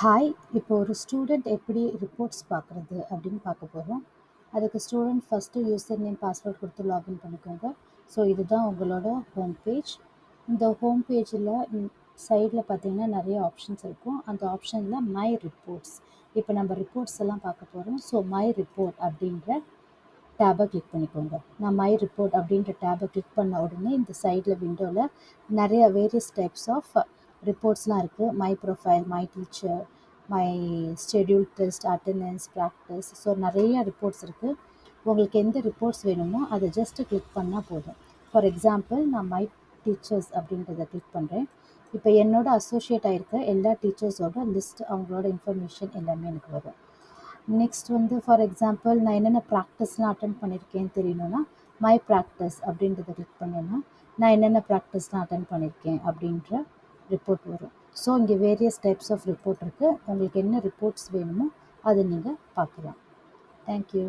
Hi! இப்போ ஒரு student எப்படி ரிப்போர்ட்ஸ் பார்க்குறது அப்படின்னு பார்க்க போகிறோம். அதுக்கு student first user name, password கொடுத்து லாகின் பண்ணிக்கோங்க. ஸோ இதுதான் உங்களோட ஹோம் பேஜ். இந்த ஹோம் பேஜில் சைடில் பார்த்தீங்கன்னா நிறைய ஆப்ஷன்ஸ் இருக்கும். அந்த ஆப்ஷனில் மை ரிப்போர்ட்ஸ். இப்போ நம்ம ரிப்போர்ட்ஸ் எல்லாம் பார்க்க போகிறோம். ஸோ மை ரிப்போர்ட் அப்படின்ற டேபை கிளிக் பண்ணிக்கோங்க. நான் மை ரிப்போர்ட் அப்படின்ற டேபை கிளிக் பண்ண உடனே இந்த சைடில் விண்டோவில் நிறைய வேரியஸ் டைப்ஸ் ஆஃப் ரிப்போர்ட்ஸ்லாம் இருக்குது. My profile, my teacher, my schedule test, attendance, practice. So நிறைய ரிப்போர்ட்ஸ் இருக்குது. உங்களுக்கு எந்த ரிப்போர்ட்ஸ் வேணுமோ அதை ஜஸ்ட்டு கிளிக் பண்ணால் போதும். ஃபார் எக்ஸாம்பிள் நான் மை டீச்சர்ஸ் அப்படின்றத கிளிக் பண்ணுறேன். இப்போ என்னோட அசோசியேட் ஆகிருக்க எல்லா டீச்சர்ஸோட லிஸ்ட், அவங்களோட இன்ஃபர்மேஷன் எல்லாமே எனக்கு வரும். நெக்ஸ்ட் வந்து ஃபார் எக்ஸாம்பிள் நான் என்னென்ன ப்ராக்டிஸ்லாம் அட்டன் பண்ணியிருக்கேன்னு தெரியணும்னா மை ப்ராக்டிஸ் அப்படின்றத கிளிக் பண்ணேன்னா நான் என்னென்ன ப்ராக்டிஸ்லாம் அட்டன் பண்ணியிருக்கேன் அப்படின்ற ரிப்போர்ட் வரும். ஸோ இங்கே வேரியஸ் டைப்ஸ் ஆஃப் ரிப்போர்ட் இருக்குது. உங்களுக்கு என்ன ரிப்போர்ட்ஸ் வேணுமோ அதை நீங்கள் பார்க்கலாம். தேங்க்யூ.